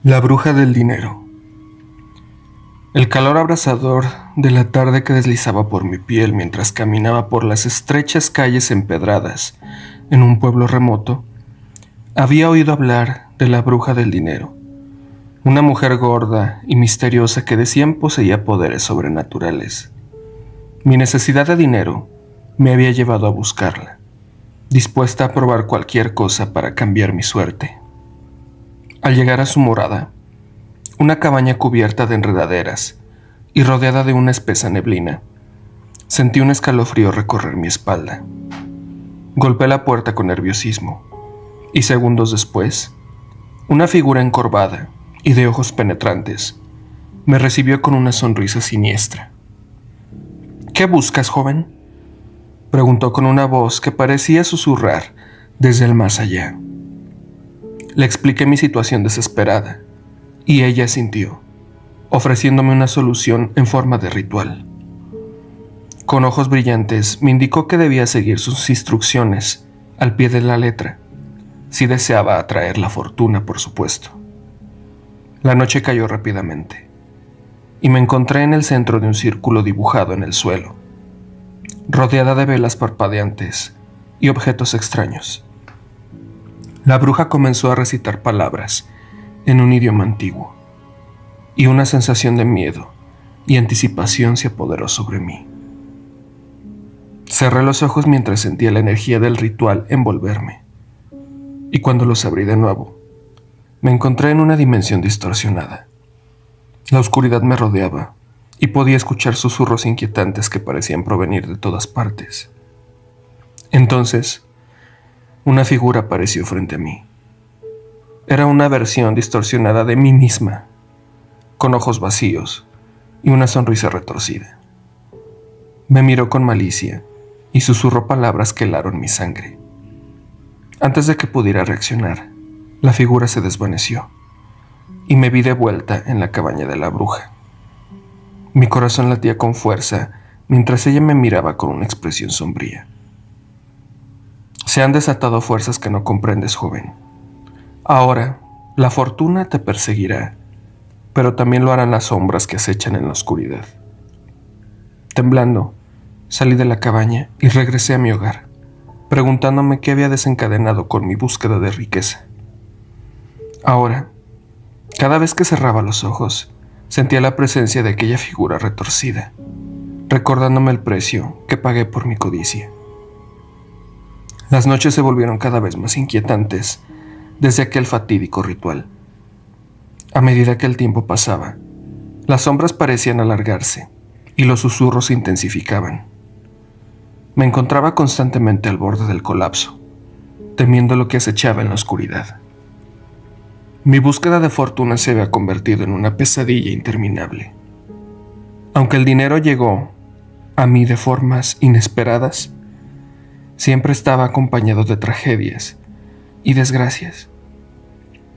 La bruja del dinero. El calor abrasador de la tarde que deslizaba por mi piel mientras caminaba por las estrechas calles empedradas en un pueblo remoto, había oído hablar de la bruja del dinero, una mujer gorda y misteriosa que decían poseía poderes sobrenaturales. Mi necesidad de dinero me había llevado a buscarla, dispuesta a probar cualquier cosa para cambiar mi suerte. Al llegar a su morada, una cabaña cubierta de enredaderas y rodeada de una espesa neblina, sentí un escalofrío recorrer mi espalda. Golpeé la puerta con nerviosismo y segundos después, una figura encorvada y de ojos penetrantes me recibió con una sonrisa siniestra. «¿Qué buscas, joven?», preguntó con una voz que parecía susurrar desde el más allá. Le expliqué mi situación desesperada y ella asintió, ofreciéndome una solución en forma de ritual. Con ojos brillantes me indicó que debía seguir sus instrucciones al pie de la letra, si deseaba atraer la fortuna, por supuesto. La noche cayó rápidamente y me encontré en el centro de un círculo dibujado en el suelo, rodeada de velas parpadeantes y objetos extraños. La bruja comenzó a recitar palabras en un idioma antiguo, y una sensación de miedo y anticipación se apoderó sobre mí. Cerré los ojos mientras sentía la energía del ritual envolverme, y cuando los abrí de nuevo, me encontré en una dimensión distorsionada. La oscuridad me rodeaba y podía escuchar susurros inquietantes que parecían provenir de todas partes. Entonces, una figura apareció frente a mí. Era una versión distorsionada de mí misma, con ojos vacíos y una sonrisa retorcida. Me miró con malicia y susurró palabras que helaron mi sangre. Antes de que pudiera reaccionar, la figura se desvaneció y me vi de vuelta en la cabaña de la bruja. Mi corazón latía con fuerza mientras ella me miraba con una expresión sombría. Se han desatado fuerzas que no comprendes, joven. Ahora, la fortuna te perseguirá, pero también lo harán las sombras que acechan en la oscuridad. Temblando, salí de la cabaña y regresé a mi hogar, preguntándome qué había desencadenado con mi búsqueda de riqueza. Ahora, cada vez que cerraba los ojos, sentía la presencia de aquella figura retorcida, recordándome el precio que pagué por mi codicia. Las noches se volvieron cada vez más inquietantes desde aquel fatídico ritual. A medida que el tiempo pasaba, las sombras parecían alargarse y los susurros se intensificaban. Me encontraba constantemente al borde del colapso, temiendo lo que acechaba en la oscuridad. Mi búsqueda de fortuna se había convertido en una pesadilla interminable. Aunque el dinero llegó a mí de formas inesperadas, siempre estaba acompañado de tragedias y desgracias.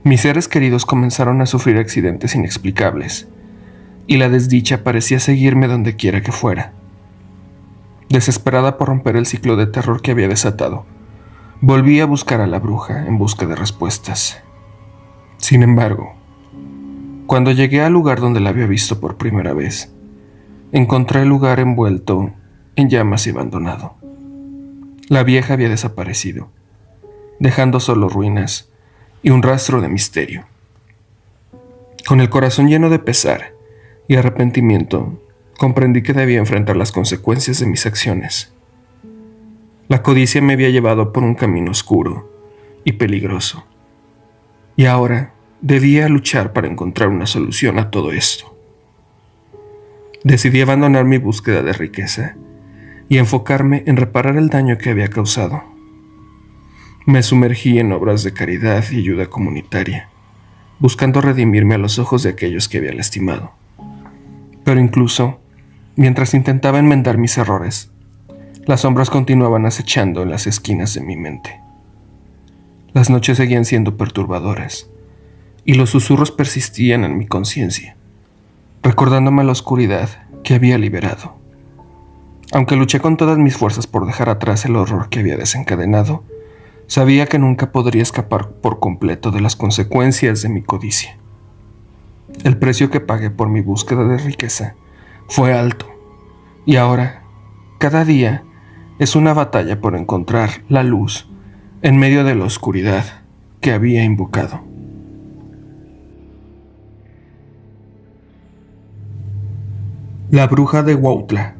Mis seres queridos comenzaron a sufrir accidentes inexplicables, y la desdicha parecía seguirme donde quiera que fuera. Desesperada por romper el ciclo de terror que había desatado, volví a buscar a la bruja en busca de respuestas. Sin embargo, cuando llegué al lugar donde la había visto por primera vez, encontré el lugar envuelto en llamas y abandonado. La vieja había desaparecido, dejando solo ruinas y un rastro de misterio. Con el corazón lleno de pesar y arrepentimiento, comprendí que debía enfrentar las consecuencias de mis acciones. La codicia me había llevado por un camino oscuro y peligroso, y ahora debía luchar para encontrar una solución a todo esto. Decidí abandonar mi búsqueda de riqueza y enfocarme en reparar el daño que había causado. Me sumergí en obras de caridad y ayuda comunitaria, buscando redimirme a los ojos de aquellos que había lastimado. Pero incluso, mientras intentaba enmendar mis errores, las sombras continuaban acechando en las esquinas de mi mente. Las noches seguían siendo perturbadoras, y los susurros persistían en mi conciencia, recordándome la oscuridad que había liberado. Aunque luché con todas mis fuerzas por dejar atrás el horror que había desencadenado, sabía que nunca podría escapar por completo de las consecuencias de mi codicia. El precio que pagué por mi búsqueda de riqueza fue alto, y ahora, cada día, es una batalla por encontrar la luz en medio de la oscuridad que había invocado. La bruja de Huautla.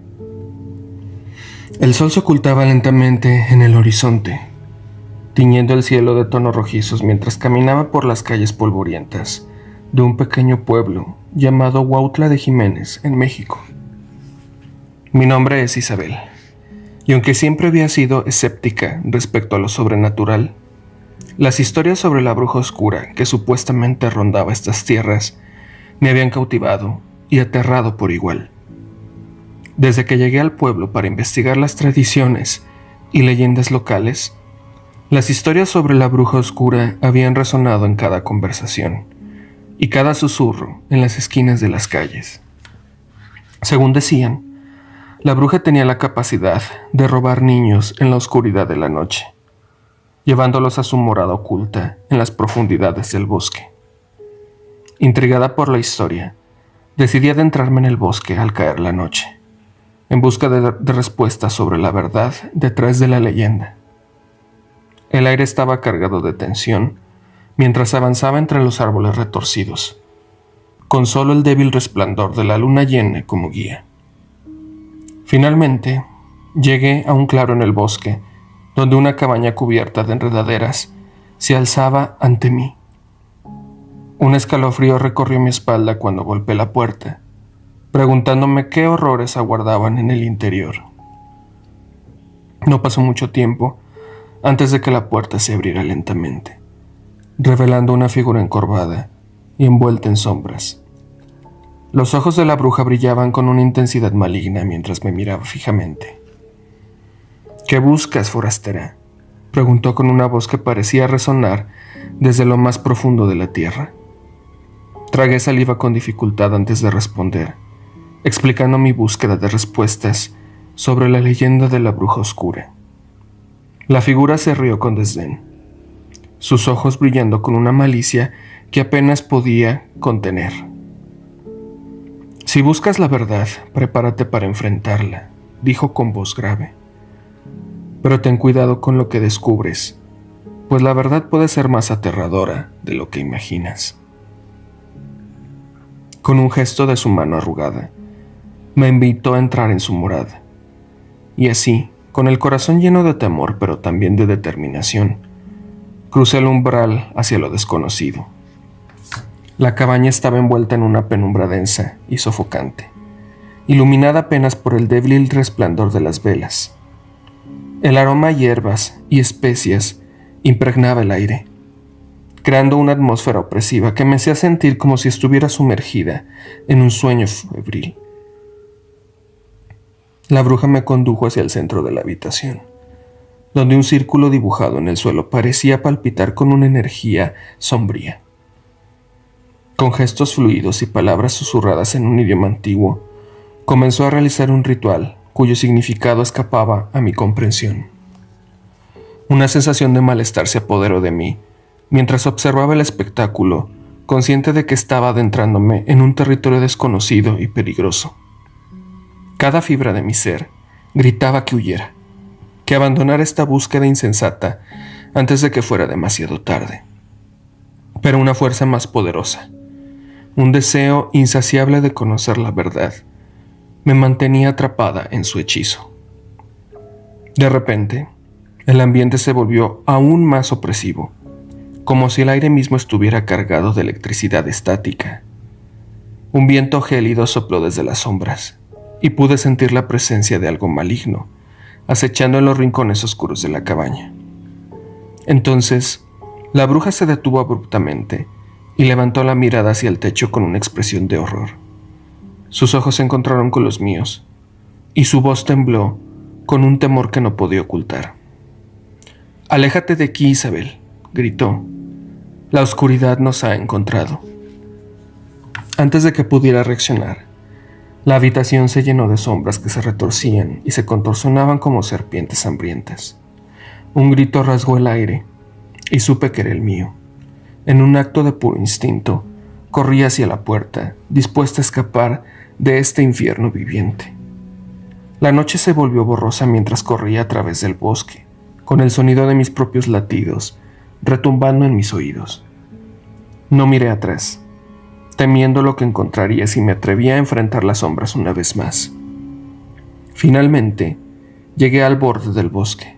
El sol se ocultaba lentamente en el horizonte, tiñendo el cielo de tonos rojizos mientras caminaba por las calles polvorientas de un pequeño pueblo llamado Huautla de Jiménez, en México. Mi nombre es Isabel, y aunque siempre había sido escéptica respecto a lo sobrenatural, las historias sobre la bruja oscura que supuestamente rondaba estas tierras me habían cautivado y aterrado por igual. Desde que llegué al pueblo para investigar las tradiciones y leyendas locales, las historias sobre la bruja oscura habían resonado en cada conversación y cada susurro en las esquinas de las calles. Según decían, la bruja tenía la capacidad de robar niños en la oscuridad de la noche, llevándolos a su morada oculta en las profundidades del bosque. Intrigada por la historia, decidí adentrarme en el bosque al caer la noche, en busca de respuestas sobre la verdad detrás de la leyenda. El aire estaba cargado de tensión mientras avanzaba entre los árboles retorcidos, con solo el débil resplandor de la luna llena como guía. Finalmente, llegué a un claro en el bosque, donde una cabaña cubierta de enredaderas se alzaba ante mí. Un escalofrío recorrió mi espalda cuando golpeé la puerta, preguntándome qué horrores aguardaban en el interior. No pasó mucho tiempo antes de que la puerta se abriera lentamente, revelando una figura encorvada y envuelta en sombras. Los ojos de la bruja brillaban con una intensidad maligna mientras me miraba fijamente. «¿Qué buscas, forastera?», preguntó con una voz que parecía resonar desde lo más profundo de la tierra. Tragué saliva con dificultad antes de responder, explicando mi búsqueda de respuestas sobre la leyenda de la bruja oscura. La figura se rió con desdén, sus ojos brillando con una malicia que apenas podía contener. «Si buscas la verdad, prepárate para enfrentarla», dijo con voz grave. «Pero ten cuidado con lo que descubres, pues la verdad puede ser más aterradora de lo que imaginas». Con un gesto de su mano arrugada, me invitó a entrar en su morada. Y así, con el corazón lleno de temor pero también de determinación, crucé el umbral hacia lo desconocido. La cabaña estaba envuelta en una penumbra densa y sofocante, iluminada apenas por el débil resplandor de las velas. El aroma a hierbas y especias impregnaba el aire, creando una atmósfera opresiva que me hacía sentir como si estuviera sumergida en un sueño febril. La bruja me condujo hacia el centro de la habitación, donde un círculo dibujado en el suelo parecía palpitar con una energía sombría. Con gestos fluidos y palabras susurradas en un idioma antiguo, comenzó a realizar un ritual cuyo significado escapaba a mi comprensión. Una sensación de malestar se apoderó de mí mientras observaba el espectáculo, consciente de que estaba adentrándome en un territorio desconocido y peligroso. Cada fibra de mi ser gritaba que huyera, que abandonara esta búsqueda insensata antes de que fuera demasiado tarde. Pero una fuerza más poderosa, un deseo insaciable de conocer la verdad, me mantenía atrapada en su hechizo. De repente, el ambiente se volvió aún más opresivo, como si el aire mismo estuviera cargado de electricidad estática. Un viento gélido sopló desde las sombras, y pude sentir la presencia de algo maligno, acechando en los rincones oscuros de la cabaña. Entonces, la bruja se detuvo abruptamente y levantó la mirada hacia el techo con una expresión de horror. Sus ojos se encontraron con los míos, y su voz tembló con un temor que no podía ocultar. «Aléjate de aquí, Isabel», gritó. «La oscuridad nos ha encontrado». Antes de que pudiera reaccionar, la habitación se llenó de sombras que se retorcían y se contorsionaban como serpientes hambrientas. Un grito rasgó el aire, y supe que era el mío. En un acto de puro instinto, Corrí hacia la puerta, dispuesta a escapar de este infierno viviente. La noche se volvió borrosa mientras corría a través del bosque, con el sonido de mis propios latidos retumbando en mis oídos. No miré atrás, temiendo lo que encontraría si me atrevía a enfrentar las sombras una vez más. Finalmente, llegué al borde del bosque,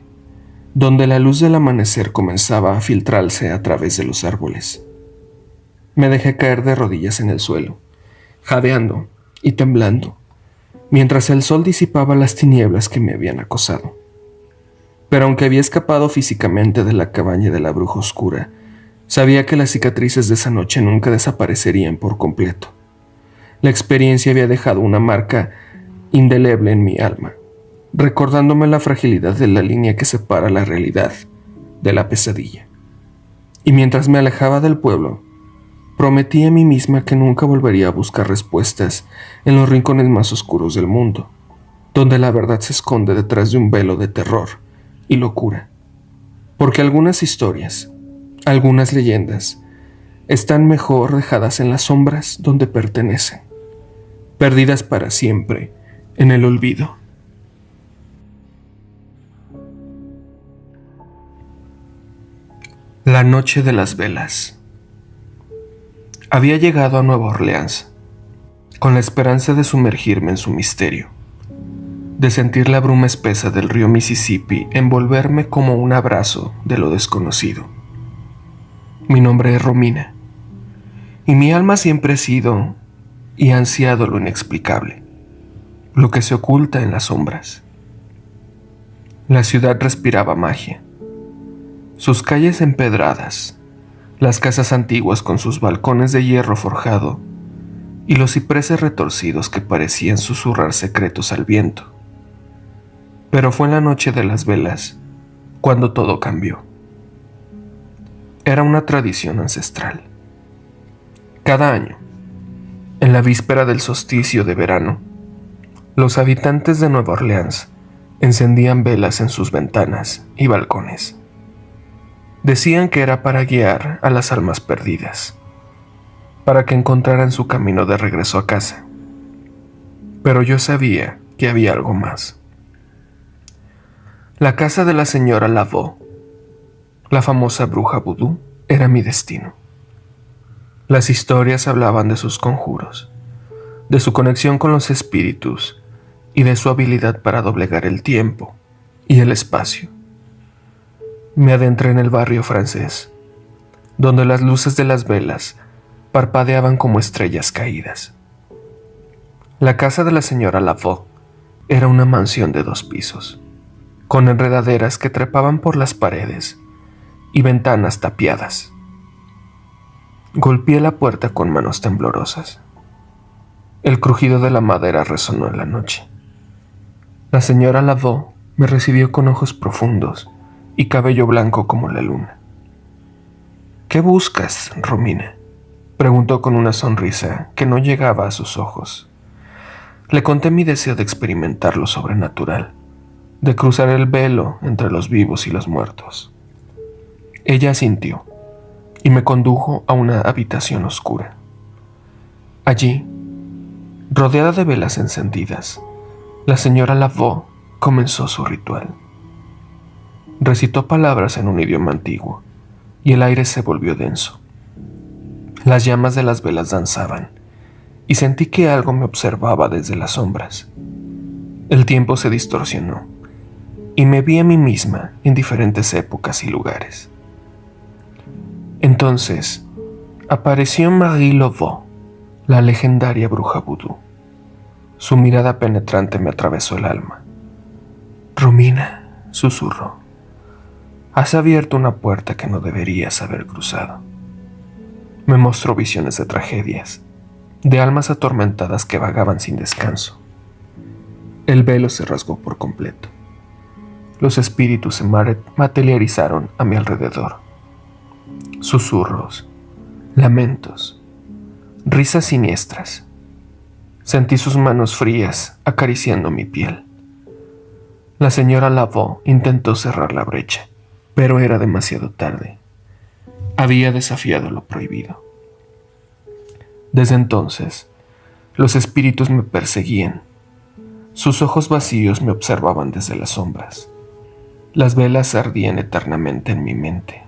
donde la luz del amanecer comenzaba a filtrarse a través de los árboles. Me dejé caer de rodillas en el suelo, jadeando y temblando, mientras el sol disipaba las tinieblas que me habían acosado. Pero aunque había escapado físicamente de la cabaña de la bruja oscura, sabía que las cicatrices de esa noche nunca desaparecerían por completo. La experiencia había dejado una marca indeleble en mi alma, recordándome la fragilidad de la línea que separa la realidad de la pesadilla. Y mientras me alejaba del pueblo, prometí a mí misma que nunca volvería a buscar respuestas en los rincones más oscuros del mundo, donde la verdad se esconde detrás de un velo de terror y locura. Porque algunas historias, algunas leyendas, están mejor dejadas en las sombras donde pertenecen, perdidas para siempre en el olvido. La noche de las velas. Había llegado a Nueva Orleans con la esperanza de sumergirme en su misterio, de sentir la bruma espesa del río Mississippi envolverme como un abrazo de lo desconocido. Mi nombre es Romina, y mi alma siempre ha sido y ha ansiado lo inexplicable, lo que se oculta en las sombras. La ciudad respiraba magia. Sus calles empedradas, las casas antiguas con sus balcones de hierro forjado y los cipreses retorcidos que parecían susurrar secretos al viento. Pero fue en la noche de las velas cuando todo cambió. Era una tradición ancestral. Cada año, en la víspera del solsticio de verano, los habitantes de Nueva Orleans encendían velas en sus ventanas y balcones. Decían que era para guiar a las almas perdidas, para que encontraran su camino de regreso a casa. Pero yo sabía que había algo más. La casa de la señora Laveau, la famosa bruja vudú, era mi destino. Las historias hablaban de sus conjuros, de su conexión con los espíritus y de su habilidad para doblegar el tiempo y el espacio. Me adentré en el barrio francés, donde las luces de las velas parpadeaban como estrellas caídas. La casa de la señora Laveau era una mansión de 2 pisos, con enredaderas que trepaban por las paredes y ventanas tapiadas. Golpeé la puerta con manos temblorosas. El crujido de la madera resonó en la noche. La señora Laveau me recibió con ojos profundos y cabello blanco como la luna. ¿Qué buscas, Romina?, preguntó con una sonrisa que no llegaba a sus ojos. Le conté mi deseo de experimentar lo sobrenatural, de cruzar el velo entre los vivos y los muertos. Ella asintió y me condujo a una habitación oscura. Allí, rodeada de velas encendidas, la señora Laveau comenzó su ritual. Recitó palabras en un idioma antiguo y el aire se volvió denso. Las llamas de las velas danzaban y sentí que algo me observaba desde las sombras. El tiempo se distorsionó y me vi a mí misma en diferentes épocas y lugares. Entonces, apareció Marie Laveau, la legendaria bruja vudú. Su mirada penetrante me atravesó el alma. Romina, susurró, has abierto una puerta que no deberías haber cruzado. Me mostró visiones de tragedias, de almas atormentadas que vagaban sin descanso. El velo se rasgó por completo. Los espíritus se materializaron a mi alrededor. Susurros, lamentos, risas siniestras. Sentí sus manos frías acariciando mi piel. La señora Laveau intentó cerrar la brecha, pero era demasiado tarde. Había desafiado lo prohibido. Desde entonces, los espíritus me perseguían. Sus ojos vacíos me observaban desde las sombras. Las velas ardían eternamente en mi mente.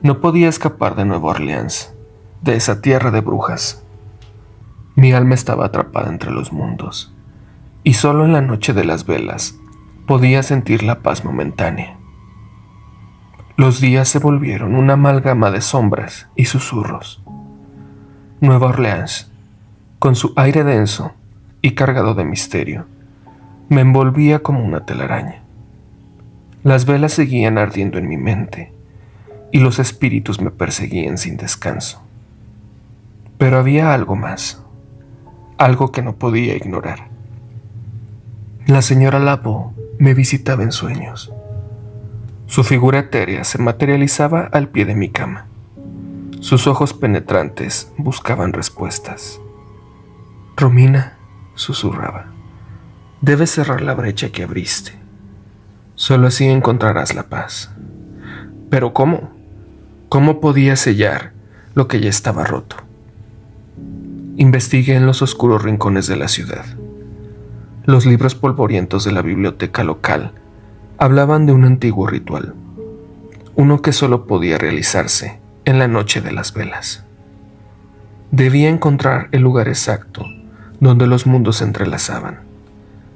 No podía escapar de Nueva Orleans, de esa tierra de brujas. Mi alma estaba atrapada entre los mundos, y solo en la noche de las velas podía sentir la paz momentánea. Los días se volvieron una amalgama de sombras y susurros. Nueva Orleans, con su aire denso y cargado de misterio, me envolvía como una telaraña. Las velas seguían ardiendo en mi mente, y los espíritus me perseguían sin descanso. Pero había algo más, algo que no podía ignorar. La señora Laveau me visitaba en sueños. Su figura etérea se materializaba al pie de mi cama. Sus ojos penetrantes buscaban respuestas. «Romina», susurraba, «debes cerrar la brecha que abriste. Solo así encontrarás la paz». ¿Pero cómo? ¿Cómo podía sellar lo que ya estaba roto? Investigué en los oscuros rincones de la ciudad. Los libros polvorientos de la biblioteca local hablaban de un antiguo ritual, uno que solo podía realizarse en la noche de las velas. Debía encontrar el lugar exacto donde los mundos se entrelazaban,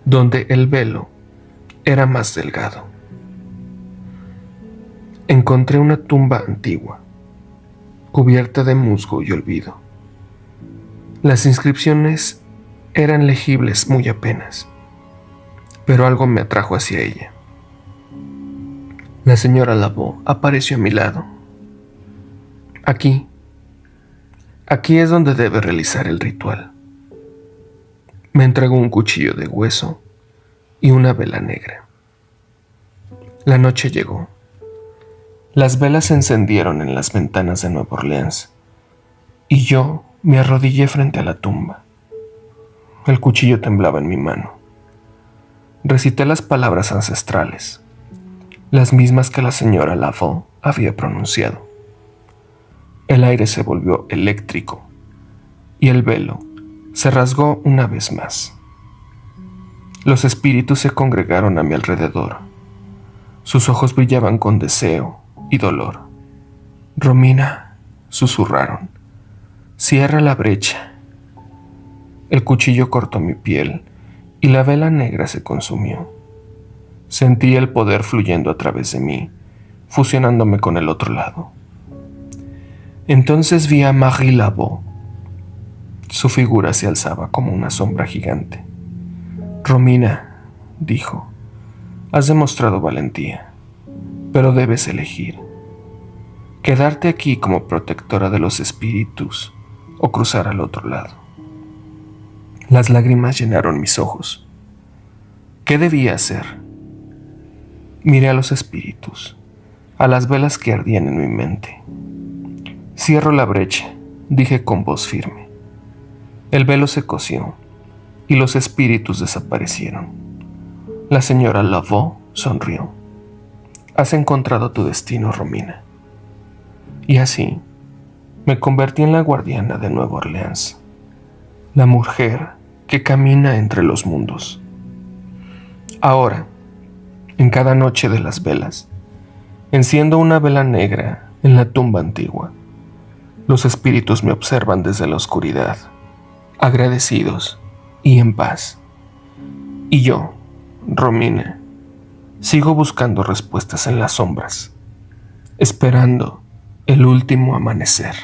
donde el velo era más delgado. Encontré una tumba antigua, cubierta de musgo y olvido. Las inscripciones eran legibles muy apenas, pero algo me atrajo hacia ella. La señora Laveau apareció a mi lado. Aquí es donde debe realizar el ritual. Me entregó un cuchillo de hueso y una vela negra. La noche llegó. Las velas se encendieron en las ventanas de Nueva Orleans, y yo me arrodillé frente a la tumba. El cuchillo temblaba en mi mano. Recité las palabras ancestrales, las mismas que la señora Laveau había pronunciado. El aire se volvió eléctrico, y el velo se rasgó una vez más. Los espíritus se congregaron a mi alrededor. Sus ojos brillaban con deseo y dolor. «Romina», susurraron, «cierra la brecha». El cuchillo cortó mi piel y la vela negra se consumió. Sentí el poder fluyendo a través de mí, fusionándome con el otro lado. Entonces vi a Marie Laveau. Su figura se alzaba como una sombra gigante. «Romina», dijo, «has demostrado valentía, pero debes elegir. Quedarte aquí como protectora de los espíritus o cruzar al otro lado». Las lágrimas llenaron mis ojos. ¿Qué debía hacer? Miré a los espíritus, a las velas que ardían en mi mente. «Cierro la brecha», dije con voz firme. El velo se cosió y los espíritus desaparecieron. La señora Laveau sonrió. «Has encontrado tu destino, Romina». Y así me convertí en la guardiana de Nueva Orleans, la mujer que camina entre los mundos. Ahora, en cada noche de las velas, enciendo una vela negra en la tumba antigua. Los espíritus me observan desde la oscuridad, agradecidos y en paz. Y yo, Romina, sigo buscando respuestas en las sombras, esperando el último amanecer.